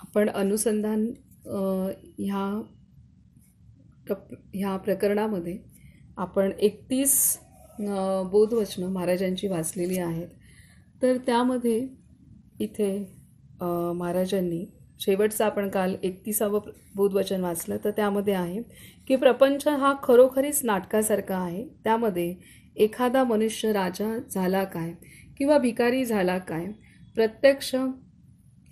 आपण अनुसंधान ह्या ह्या प्रकरणामध्ये आपण 31 बोधवचनं महाराजांची वाचलेली आहेत. तर त्यामध्ये इथे महाराजांनी शेवटचं आपण काल 31वं बोधवचन वाचलं, तर त्यामध्ये आहे की प्रपंच हा खरोखरीच नाटकासारखा आहे. त्यामध्ये एखादा मनुष्य राजा झाला काय किंवा भिकारी झाला काय, प्रत्यक्ष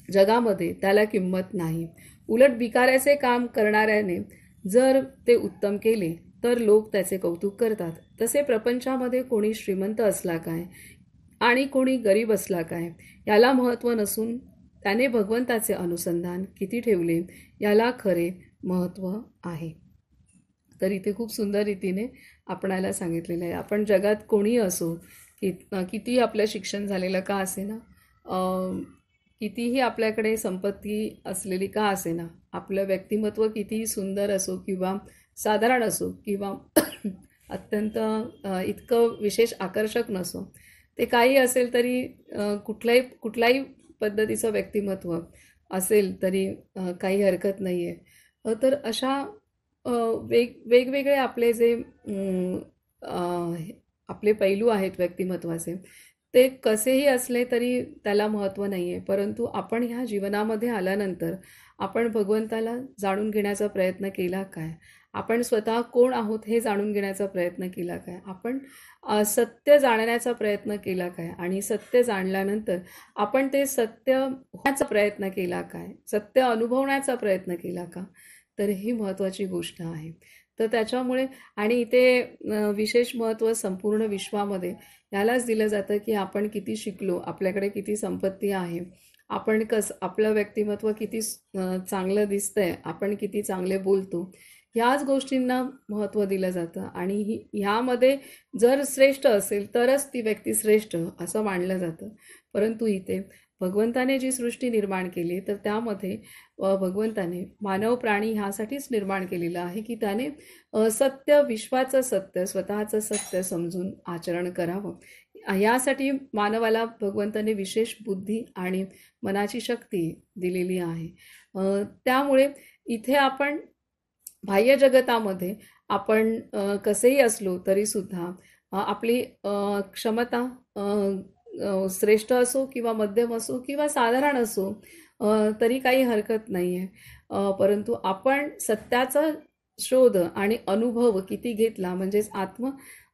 जगामध्ये त्याला किंमत नाही. उलट भिकाऱ्याचे काम करणाऱ्याने जर ते उत्तम केले तर लोक त्याचे कौतुक करतात. तसे प्रपंचामध्ये कोणी श्रीमंत असला काय आणि कोणी गरीब असला काय याला महत्त्व नसून त्याने भगवंताचे अनुसंधान किती ठेवले याला खरे महत्त्व आहे. तर इथे खूप सुंदर रीतीने आपणाला सांगितलेलं आहे. आपण जगात कोणी असो, किती आपलं शिक्षण झालेलं का असेना, कितीही आपल्याकडे संपत्ती असलेली का असेना, आपलं व्यक्तिमत्व कितीही सुंदर असो किंवा साधारण असो किंवा अत्यंत इतकं विशेष आकर्षक नसो, ते काही असेल तरी कुठल्याही पद्धतीचं व्यक्तिमत्व असेल तरी काही हरकत नाही आहे. तर अशा वेगवेगळे आपले जे आपले पैलू आहेत व्यक्तिमत्वाचे, ते कसेही असले तरी त्याला महत्त्व नाही आहे. परंतु आपण ह्या जीवनामध्ये आल्यानंतर आपण भगवंताला जाणून घेण्याचा प्रयत्न केला काय, आपण स्वतः कोण आहोत हे जाणून घेण्याचा प्रयत्न केला काय, आपण सत्य जाणण्याचा प्रयत्न केला काय, आणि सत्य जाणल्यानंतर आपण ते सत्य होण्याचा प्रयत्न केला काय, सत्य अनुभवण्याचा प्रयत्न केला का. तर ही महत्त्वाची गोष्ट आहे. तर त्याच्यामुळे आणि इथे विशेष महत्त्व संपूर्ण विश्वामध्ये यालाच दिलं जातं की आपण किती शिकलो, आपल्याकडे किती संपत्ती आहे, आपण आपलं व्यक्तिमत्व किती चांगलं दिसतंय, आपण किती चांगले बोलतो, ह्याच गोष्टींना महत्त्व दिलं जातं. आणि ह्यामध्ये जर श्रेष्ठ असेल तरच ती व्यक्ती श्रेष्ठ असं मानलं जातं. परंतु इथे भगवंताने जी सृष्टी निर्माण केली तर त्यामध्ये भगवंताने मानव प्राणी ह्यासाठीच निर्माण केलेलं आहे की त्याने सत्य, विश्वाचं सत्य, स्वतःचं सत्य समजून आचरण करावं. यासाठी मानवाला भगवंताने विशेष बुद्धी आणि मनाची शक्ती दिलेली आहे. त्यामुळे इथे आपण बाह्य जगतामध्ये आपण कसेही असलो तरीसुद्धा आपली क्षमता श्रेष्ठ असो किंवा मध्यम असो किंवा साधारण असो तरी काही हरकत नाही आहे. परंतु आपण सत्याचा शोध आणि अनुभव किती घेतला, म्हणजेच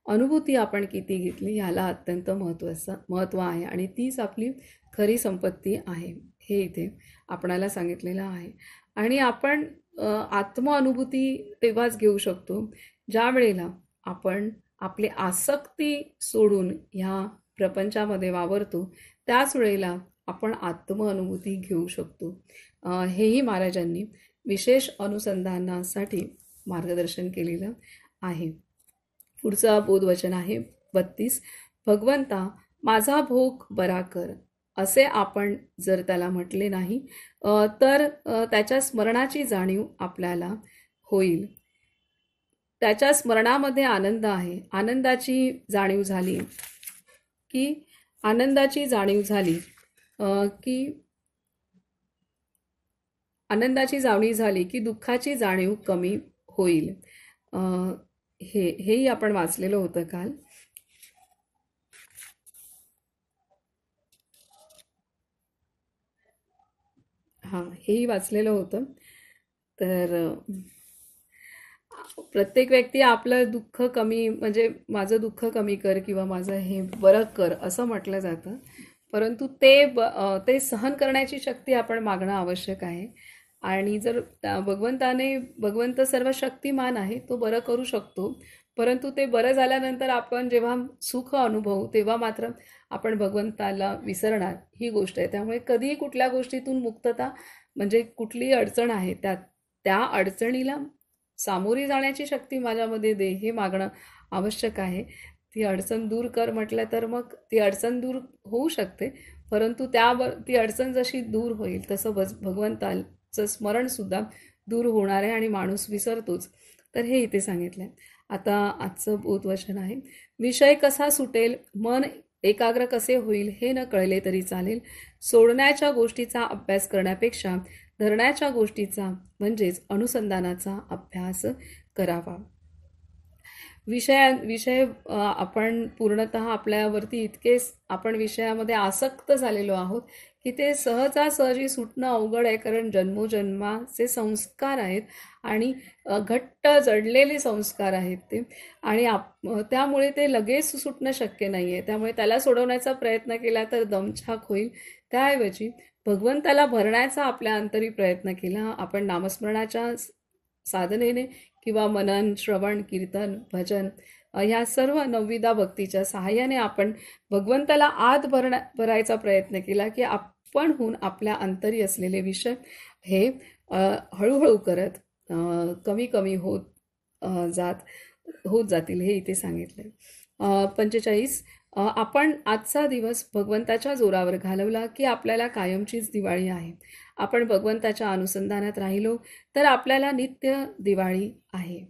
अनुभूती आपण किती घेतली, ह्याला अत्यंत महत्त्व आहे. आणि तीच आपली खरी संपत्ती आहे हे इथे आपणाला सांगितलेलं आहे. आणि आपण आत्मअनुभूती तेव्हाच घेऊ शकतो ज्या वेळेला आपण आपली आसक्ती सोडून ह्या प्रपंचामध्ये वावरतो, त्याच वेळेला आपण आत्मअनुभूती घेऊ शकतो. हेही महाराजांनी विशेष अनुसंधानासाठी मार्गदर्शन केलेलं आहे. पुढचं बोधवचन आहे 32. भगवंता माझा भोग बरा कर, असे आपण जर त्याला म्हटले नाही तर त्याच्या स्मरणाची जाणीव आपल्याला होईल. त्याच्या स्मरणामध्ये आनंद आहे. आनंदाची जाणीव झाली की दुःखाची जाणीव कमी होईल. हेही आपण वाचलेलं होतं काल. हेही वाचलेलं होतं. तर प्रत्येक व्यक्ती आपलं दुःख कमी, म्हणजे माझं दुःख कमी कर किंवा माझं हे बरं कर असं म्हटलं जातं. परंतु ते सहन करण्याची शक्ती आपण मागणं आवश्यक आहे. आणि जर भगवंत सर्व शक्तिमान आहे, तो बरं करू शकतो. परंतु ते बरं झाल्यानंतर आपण जेव्हा सुख अनुभवू तेव्हा मात्र आपण भगवंताला विसरणार, ही गोष्ट आहे. त्यामुळे कधीही कुठल्या गोष्टीतून मुक्तता, म्हणजे कुठलीही अडचण आहे त्या अडचणीला सामोरी जाण्याची शक्ती माझ्यामध्ये दे, हे मागणं आवश्यक आहे. ती अडचण दूर कर म्हटलं तर मग ती अडचण दूर होऊ शकते, परंतु ती अडचण जशी दूर होईल तसं भगवंताचं स्मरणसुद्धा दूर होणार आहे आणि माणूस विसरतोच. तर हे इथे सांगितलं आहे. आता आजचं बोधवचन आहे. विषय कसा सुटेल, मन एकाग्र कसे होईल हे न कळले तरी चालेल. सोडण्याच्या गोष्टीचा अभ्यास करण्यापेक्षा धरण्याच्या गोष्टीचा म्हणजेच अनुसंधानाचा अभ्यास करावा. विषय आपण पूर्णतः आपल्यावरती इतकेच आपण विषयामध्ये आसक्त झालेलो आहोत की ते सहजासहजी सुटणं अवघड आहे, कारण जन्मोजन्माचे संस्कार आहेत आणि घट्ट जडलेले संस्कार आहेत ते, आणि त्यामुळे ते लगेच सुटणं शक्य नाही आहे. त्यामुळे त्याला सोडवण्याचा प्रयत्न केला तर दमछाक होईल. त्याऐवजी भगवंताला भरण्याचा आपल्या अंतरी प्रयत्न केला आपण नामस्मरणाच्या साधनेने किंवा मनन, श्रवण, कीर्तन, भजन ह्या सर्व नवविधा भक्तीच्या सहाय्याने आपण भगवंताला आत भरायचा प्रयत्न केला की आपणहून आपल्या अंतरी असलेले विषय हे हळूहळू करत कमी कमी होत जातील, हे इथे सांगितलंय. 45 आपण आजचा दिवस भगवंताच्या जोरावर घालवला की आपल्याला कायमचीच दिवाळी आहे. आपण भगवंताच्या अनुसंधानात राहिलो तर आपल्याला नित्य दिवाळी आहे.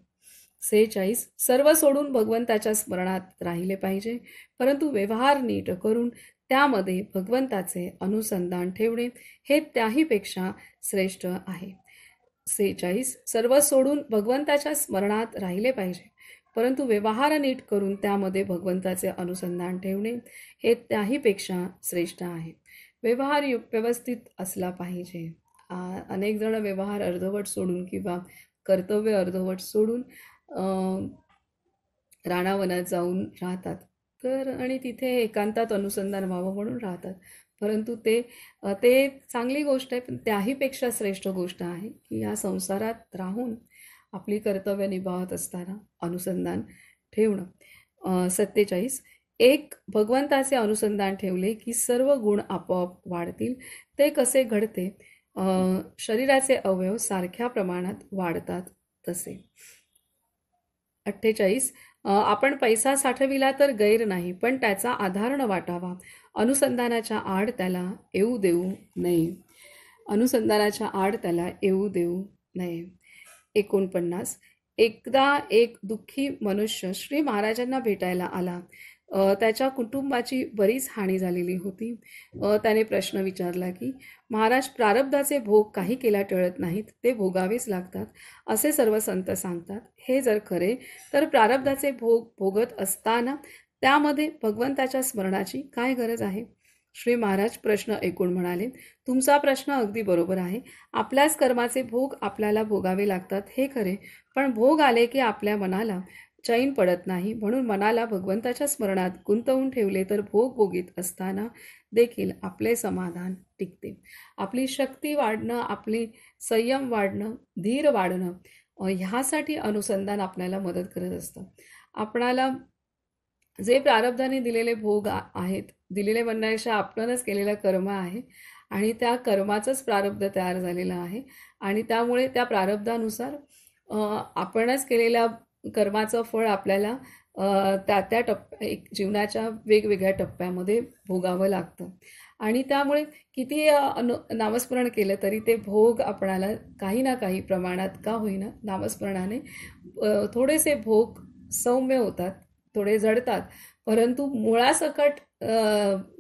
46 सर्व सोडून भगवंताच्या स्मरणात राहिले पाहिजे, परंतु व्यवहार नीट करून त्यामध्ये भगवंताचे अनुसंधान ठेवणे हे त्याहीपेक्षा श्रेष्ठ आहे. 46 सर्व सोडून भगवंताच्या स्मरणात राहिले पाहिजे, परंतु व्यवहार नीट करून त्यामध्ये भगवंताचे अनुसंधान ठेवणे हे त्याहीपेक्षा श्रेष्ठ आहे. व्यवहार व्यवस्थित असला पाहिजे. अनेक जण व्यवहार अर्धवट सोडून किंवा कर्तव्य अर्धवट सोडून रानावनात जाऊन राहतात, तर आणि तिथे एकांतात अनुसंधान व्हावं म्हणून राहतात, परंतु ते चांगली गोष्ट आहे, पण त्याहीपेक्षा श्रेष्ठ गोष्ट आहे की या संसारात राहून आपली कर्तव्य निभावत असताना अनुसंधान ठेवणं. 47 एक भगवंताचे अनुसंधान ठेवले की सर्व गुण आपोआप वाढतील. ते कसे घडते? शरीराचे अवयव सारख्या प्रमाणात वाढतात तसे. 48 आपण पैसा साठविला तर गैर नाही, पण त्याचा आधार न वाटावा. अनुसंधानाच्या आड त्याला येऊ देऊ नये. अनुसंधानाच्या आड त्याला येऊ देऊ नये. 49 एकदा एक दुःखी मनुष्य श्री महाराजांना भेटायला आला. त्याच्या कुटुंबाची बरीच हानी झालेली होती. त्याने प्रश्न विचारला की महाराज, प्रारब्धाचे भोग काही केला टळत नाहीत, ते भोगावेच लागतात असे सर्व संत सांगतात. हे जर खरे तर प्रारब्धाचे भोग भोगत असताना त्यामध्ये भगवंताच्या स्मरणाची काय गरज आहे? श्री महाराज प्रश्न ऐकून म्हणाले, तुमचा प्रश्न अगदी बरोबर आहे. आपल्याच कर्माचे भोग आपल्याला भोगावे लागतात हे खरे, पण भोग आले की आपल्या मनाला चैन पडत नाही. म्हणून मनाला भगवंताच्या स्मरणात गुंतवून ठेवले तर भोग भोगीत असताना देखील आपले समाधान टिकते. आपली शक्ती वाढणं, आपली संयम वाढणं, धीर वाढणं ह्यासाठी अनुसंधान आपल्याला मदत करत असतं. आपणाला जे प्रारब्धाने दिलेले भोग आहेत, दिलेले म्हणण्यापेक्षा आपणच केलेलं कर्म आहे आणि त्या कर्माचंच प्रारब्ध तयार झालेलं आहे आणि त्यामुळे त्या प्रारब्धानुसार आपणच केलेल्या कर्माचं फळ आपल्याला त्या जीवनाच्या वेगवेगळ्या टप्प्यामध्ये भोगावं लागतं आणि त्यामुळे किती नामस्मरण केलं तरी ते भोग आपणाला काही ना काही प्रमाणात का होईना नामस्मरणाने थोडेसे भोग सौम्य होतात, थोडे जडतात, परंतु मुळासकट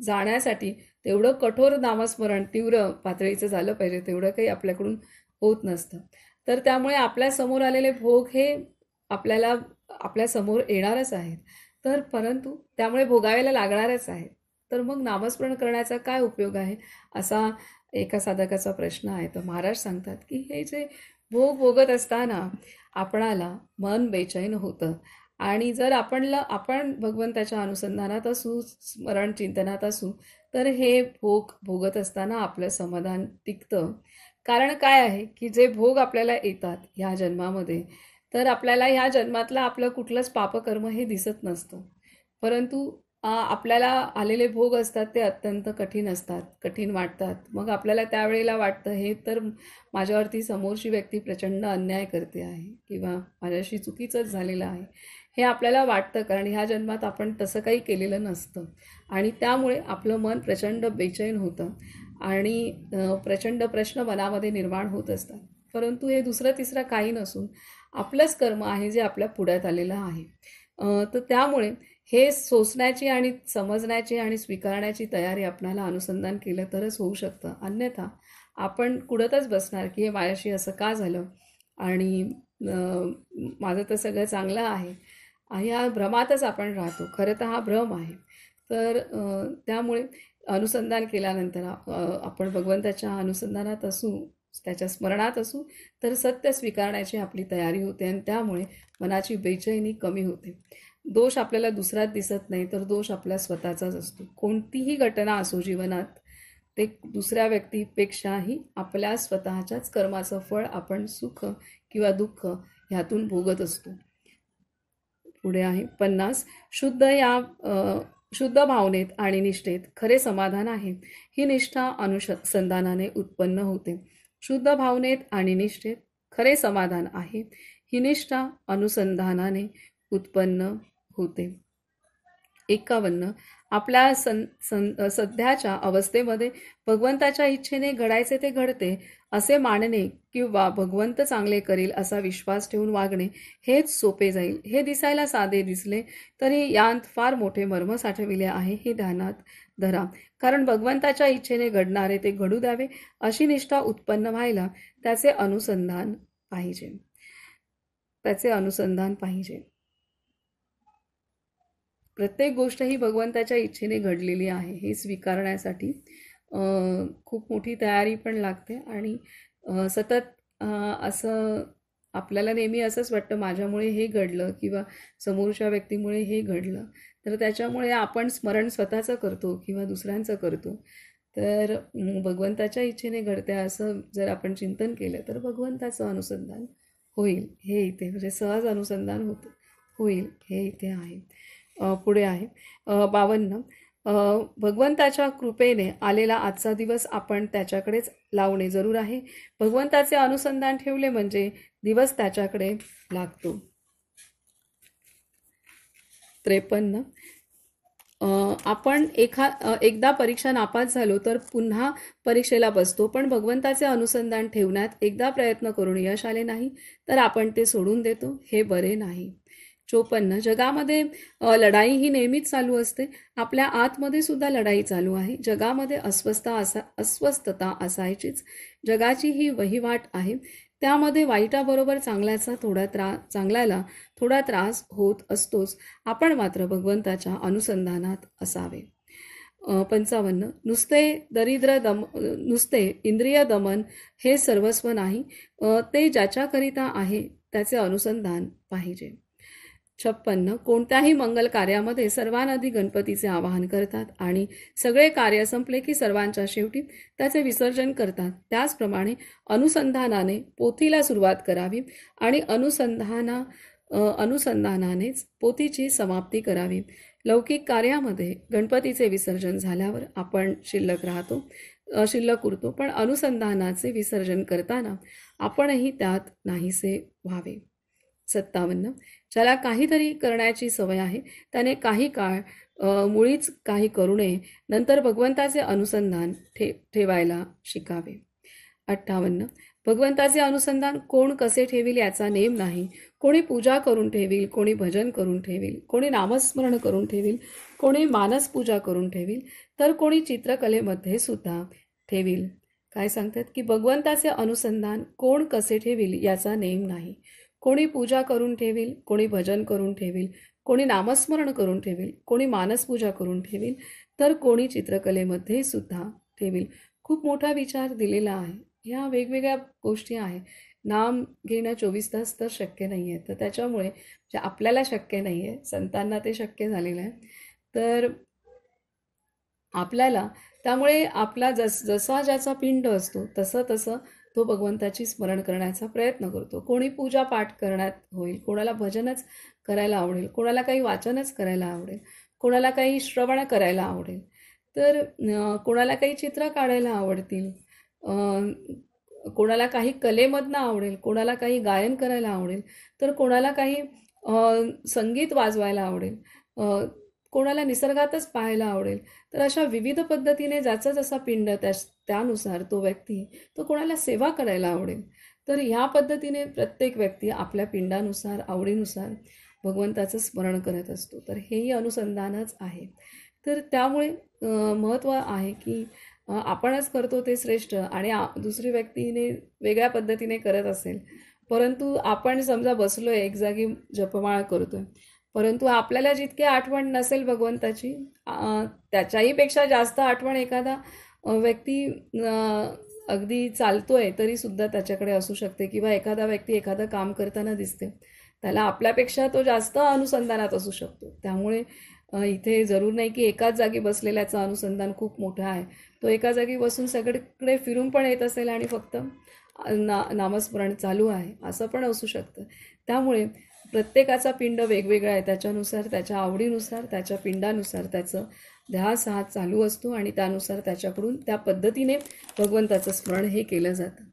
जाण्यासाठी तेवढं कठोर नामस्मरण तीव्र पातळीचं झालं पाहिजे, तेवढं काही आपल्याकडून होत नसतं. तर त्यामुळे आपल्या समोर आलेले भोग हे आपल्याला आपल्या समोर येणारच आहेत, तर परंतु त्यामुळे भोगायला लागणारच आहे. तर मग नामस्मरण करण्याचा काय उपयोग आहे, असा एका साधकाचा प्रश्न आहे. तर महाराज सांगतात की हे जे भोग भोगत असताना आपणाला मन बेचैन होतं आणि जर आपण भगवंताच्या अनुसंधानात असू, स्मरण चिंतनात असू, तर हे भोग भोगत असताना आपलं समाधान टिकतं. कारण काय आहे की जे भोग आपल्याला येतात ह्या जन्मामध्ये, तर आपल्याला ह्या जन्मातलं आपलं कुठलंच पापकर्म हे दिसत नसतं, परंतु आपल्याला आलेले भोग असतात ते अत्यंत कठीण असतात, कठीण वाटतात. मग आपल्याला त्यावेळेला वाटतं हे तर माझ्यावरती समोरची व्यक्ती प्रचंड अन्याय करते आहे किंवा माझ्याशी चुकीचंच झालेलं आहे, हे आपल्याला वाटतं, कारण ह्या जन्मात आपण तसं काही केलेलं नसतं आणि त्यामुळे आपलं मन प्रचंड बेचैन होतं आणि प्रचंड प्रश्न मनामध्ये निर्माण होत असतात. परंतु हे दुसरं तिसरं काही नसून आपलंच कर्म आहे जे आपल्या पुढ्यात आलेलं आहे. तर त्यामुळे हे सोसण्याची आणि समजण्याची आणि स्वीकारण्याची तयारी आपल्याला अनुसंधान केलं तरच होऊ शकतं. अन्यथा आपण कुढतच बसणार की हे माझ्याशी असं का झालं आणि माझं तर सगळं चांगलं आहे. ह्या भ्रमातच आपण राहतो. खरं तर हा भ्रम आहे. तर त्यामुळे अनुसंधान केल्यानंतर आपण भगवंताच्या अनुसंधानात असू, त्याच्या स्मरणात असू, तर सत्य स्वीकारण्याची आपली तयारी होते आणि त्यामुळे मनाची बेचैनी कमी होते. दोष आपल्याला दुसऱ्यात दिसत नाही, तर दोष आपला स्वतःचाच असतो. कोणतीही घटना असो जीवनात, ते दुसऱ्या व्यक्तीपेक्षाही आपल्या स्वतःच्याच कर्माचं फळ आपण सुख किंवा दुःख ह्यातून भोगत असतो. पुढे आहे 50. शुद्ध भावनेत आणि निष्ठेत खरे समाधान आहे. ही निष्ठा अनुसंधानाने उत्पन्न होते. शुद्ध भावनेत आणि निष्ठेत खरे समाधान आहे. ही निष्ठा अनुसंधानाने उत्पन्न होते. 51. आपल्या सध्याच्या अवस्थेमध्ये भगवंताच्या इच्छेने घडायचे ते घडते असे मानणे किंवा भगवंत चांगले करील असा विश्वास ठेवून वागणे हेच सोपे जाईल. हे दिसायला साधे दिसले तरी यांत फार मोठे मर्म साठविले आहे हे ध्यानात धरा. कारण भगवंताच्या इच्छेने घडणारे ते घडू द्यावे अशी निष्ठा उत्पन्न व्हायला त्याचे अनुसंधान पाहिजे. प्रत्येक गोष्ट ही भगवंताच्या इच्छेने घडलेली आहे हे स्वीकारण्यासाठी खूप मोठी तयारी पण लागते आणि सतत असं आपल्याला नेहमी असंच वाटतं माझ्यामुळे हे घडलं किंवा समोरच्या व्यक्तीमुळे हे घडलं, तर त्याच्यामुळे आपण स्मरण स्वतःचं करतो किंवा दुसऱ्यांचं करतो. तर भगवंताच्या इच्छेने घडते असं जर आपण चिंतन केलं तर भगवंताचं अनुसंधान होईल हे इथे म्हणजे सहज अनुसंधान होईल हे इथे आहे. पुढे आहे 52. भगवंताच्या कृपेने आलेला आजचा दिवस आपण त्याच्याकडेच लावणे जरूर आहे. भगवंताचे अनुसंधान ठेवले म्हणजे दिवस त्याच्याकडे लागतो. 53. आपण एकदा परीक्षा नापास झालो तर पुन्हा परीक्षेला बसतो, पण भगवंताचे अनुसंधान ठेवण्यात एकदा प्रयत्न करून यश आले नाही तर आपण ते सोडून देतो, हे बरे नाही. 54. जगामध्ये लढाई ही नेहमीच चालू असते. आपल्या आतमध्ये सुद्धा लढाई चालू आहे. जगामध्ये अस्वस्थता असायचीच. जगाची ही वहिवाट आहे. त्यामध्ये वाईटाबरोबर चांगल्याला थोडा त्रास होत असतोच. आपण मात्र भगवंताच्या अनुसंधानात असावे. 55. नुसते इंद्रिय दमन हे सर्वस्व नाही. ते ज्याच्याकरिता आहे त्याचे अनुसंधान पाहिजे. 56. कोणत्याही मंगल कार्यामध्ये सर्वांआधी गणपतीचे आवाहन करतात आणि सगळे कार्य संपले की सर्वांच्या शेवटी त्याचे विसर्जन करतात. त्याचप्रमाणे अनुसंधानाने पोथीला सुरुवात करावी आणि अनुसंधानानेच पोथीची समाप्ती करावी. लौकिक कार्यामध्ये गणपतीचे विसर्जन झाल्यावर आपण शिल्लक उरतो, पण अनुसंधानाचे विसर्जन करताना आपणही त्यात नाहीसे व्हावे. 57. ज्याला काहीतरी करण्याची सवय आहे त्याने काही काळ मुळीच काही करू नये, नंतर भगवंताचे अनुसंधान ठेवायला शिकावे. 58. भगवंताचे अनुसंधान कोण कसे ठेवील याचा नेम नाही. कोणी पूजा करून ठेवील, कोणी भजन करून ठेवील, कोणी नामस्मरण करून ठेवील, कोणी मानस पूजा करून ठेवील, तर कोणी चित्रकलेमध्ये सुद्धा ठेवील. काय सांगतात की भगवंताचे अनुसंधान कोण कसे ठेवील याचा नेम नाही. कोणी पूजा करून ठेवील, कोणी भजन करून ठेवील, कोणी नामस्मरण करून ठेवील, कोणी मानसपूजा करून ठेवील, तर कोणी चित्रकलेमध्ये सुद्धा ठेवील. खूप मोठा विचार दिलेला आहे. ह्या वेगवेगळ्या गोष्टी आहे. नाम घेणं 24 तास तर शक्य नाही आहे, तर त्याच्यामुळे जे आपल्याला शक्य नाही आहे, संतांना ते शक्य झालेलं आहे. तर आपल्याला त्यामुळे आपला जसा ज्याचा पिंड असतो तसं तो भगवंताची स्मरण करण्याचा प्रयत्न करतो. कोणी पूजा पाठ करण्यात होईल, कोणाला भजनच करायला आवडेल, कोणाला काही वाचनच करायला आवडेल, कोणाला काही श्रवण करायला आवडेल, तर कोणाला काही चित्र काढायला आवडतील, कोणाला काही कलेमधनं आवडेल, कोणाला काही गायन करायला आवडेल, तर कोणाला काही संगीत वाजवायला आवडेल, कोणाला निसर्गातच पाहायला आवडेल. तर अशा विविध पद्धतीने ज्याचा जसा पिंड त्यानुसार तो व्यक्ती तो कोणाला सेवा करायला आवडेल. तर ह्या पद्धतीने प्रत्येक व्यक्ती आपल्या पिंडानुसार आवडीनुसार भगवंताचं स्मरण करत असतो. तर हेही अनुसंधानच आहे. तर त्यामुळे महत्त्व आहे की आपणच करतो ते श्रेष्ठ आणि दुसरी व्यक्तीने वेगळ्या पद्धतीने करत असेल, परंतु आपण समजा बसलोय एक जागी जपमाळ करतोय, परंतु आपल्याला जितकी आठवण नसेल भगवंताची, त्याच्याही पेक्षा जास्त आठवण एखादा व्यक्ती अगदी चालतोय तरी सुद्धा त्याच्याकडे असू शकते, किंवा एखादा व्यक्ती एखादं काम करताना दिसते, त्याला आपल्यापेक्षा तो जास्त अनुसंधानात असू शकतो. त्यामुळे इथे जरूर नाही की एकाच जागी बसलेल्याचं अनुसंधान खूप मोठं आहे. तो एका जागी बसून सगळीकडे फिरून पण येत असेल आणि फक्त नामस्मरण चालू आहे असं पण असू शकतं. त्यामुळे प्रत्येकाचा पिंड वेगवेगळा आहे. त्याच्यानुसार, त्याच्या आवडीनुसार, त्याच्या पिंडानुसार त्याचं ध्यास हा चालू असतो आणि त्यानुसार त्याच्याकडून त्या पद्धतीने भगवंताचं स्मरण हे केलं जातं.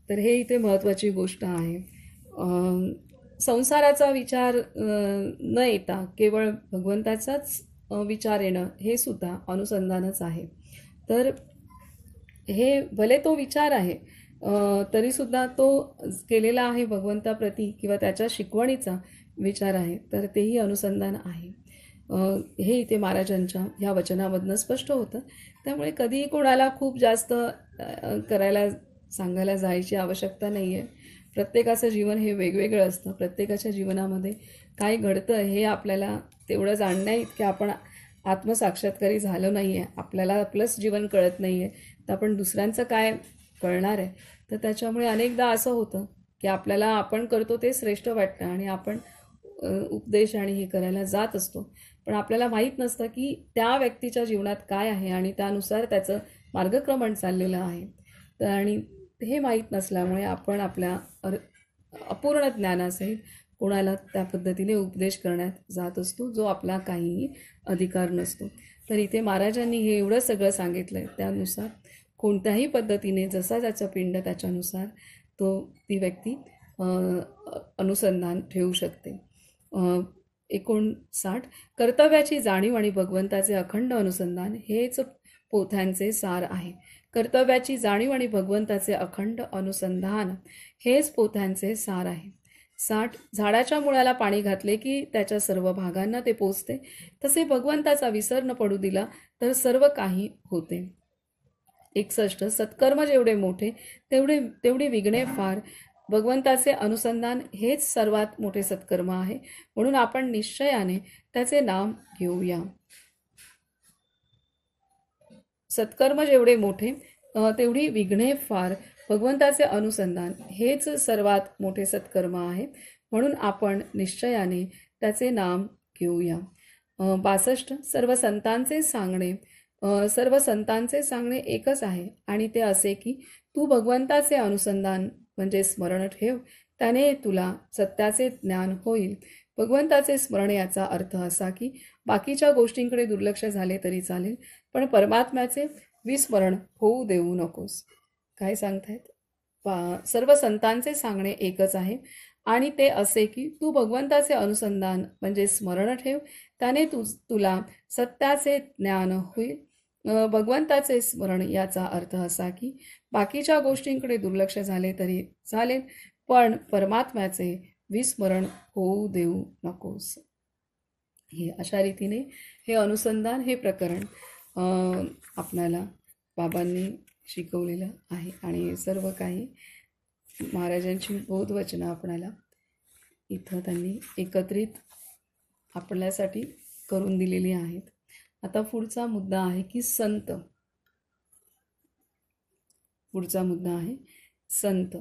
तर हे इथे महत्त्वाची गोष्ट आहे. संसाराचा विचार न येता केवळ भगवंताचाच विचार येणं हे सुद्धा अनुसंधानच आहे. तर हे भले तो विचार आहे, तरीसुद्धा तो केलेला आहे भगवंताप्रती किंवा त्याच्या शिकवणीचा विचार आहे, तर तेही अनुसंधान आहे. हे इथे महाराजांच्या ह्या वचनामधनं स्पष्ट होतं. त्यामुळे कधीही कोणाला खूप जास्त करायला सांगायला जायची आवश्यकता नाही आहे. प्रत्येकाचं जीवन हे वेगवेगळं असतं. प्रत्येकाच्या जीवनामध्ये काय घडतं हे आपल्याला तेवढं जाणण्या इतके आपण आत्मसाक्षात्कारी झालो नाही आहे. आपल्याला आपलंच जीवन कळत नाही आहे, तर आपण दुसऱ्यांचं काय कळणार आहे. तर त्याच्यामुळे अनेकदा असं होतं की आपल्याला आपण करतो ते श्रेष्ठ वाटतं आणि आपण उपदेश आणि हे करायला जात असतो, पण आपल्याला माहीत नसतं की त्या व्यक्तीच्या जीवनात काय आहे आणि त्यानुसार त्याचं मार्गक्रमण चाललेलं आहे. तर आणि हे माहीत नसल्यामुळे आपण आपल्या अपूर्ण ज्ञानासहित कोणाला त्या पद्धतीने उपदेश करण्यात जात असतो, जो आपला काहीही अधिकार नसतो. तर इथे महाराजांनी हे एवढं सगळं सांगितलं आहे, त्यानुसार कोणत्याही पद्धतीने जसा त्याचा पिंड त्याच्यानुसार ती व्यक्ती अनुसंधान ठेवू शकते. 59 कर्तव्याची जाणीव आणि भगवंताचे अखंड अनुसंधान हेच पोथ्यांचे सार आहे. कर्तव्याची जाणीव आणि भगवंताचे अखंड अनुसंधान हेच पोथ्यांचे सार आहे. 60 झाडाच्या मुळाला पाणी घातले की त्याच्या सर्व भागांना ते पोचते, तसे भगवंताचा विसर न पडू दिला तर सर्व काही होते. 61 सत्कर्म जेवढे मोठे तेवढी विघ्ने फार. भगवंताचे अनुसंधान हेच सर्वात मोठे सत्कर्म आहे, म्हणून आपण निश्चयाने त्याचे नाम घेऊया. सत्कर्म जेवढे मोठे तेवढी विघ्ने फार. भगवंताचे अनुसंधान हेच सर्वात मोठे सत्कर्म आहे, म्हणून आपण निश्चयाने त्याचे नाम घेऊया. 62 सर्व संतांचे सांगणे एकच आहे आणि ते असे की तू भगवंताचे अनुसंधान म्हणजे स्मरण ठेव, त्याने तुला सत्याचे ज्ञान होईल. भगवंताचे स्मरण याचा अर्थ असा की बाकीच्या गोष्टींकडे दुर्लक्ष झाले तरी चालेल, पण परमात्म्याचे विस्मरण होऊ देऊ नकोस. काय सांगतायत? सर्व संतांचे सांगणे एकच आहे आणि ते असे की तू भगवंताचे अनुसंधान म्हणजे स्मरण ठेव, त्याने तुला सत्याचे ज्ञान होईल. भगवंताचे स्मरण याचा अर्थ असा की बाकीच्या गोष्टींकडे दुर्लक्ष झाले तरी चालेल, पण परमात्म्याचे विस्मरण होऊ देऊ नकोस. हे अशा रीतीने हे अनुसंधान, हे प्रकरण आपणाला बाबांनी शिकवलेलं आहे. आणि सर्व काही महाराजांची बोधवचनं आपणाला इथं त्यांनी एकत्रित आपल्यासाठी करून दिलेली आहेत. आता पुढचा मुद्दा आहे की संत. पुढचा मुद्दा आहे संत.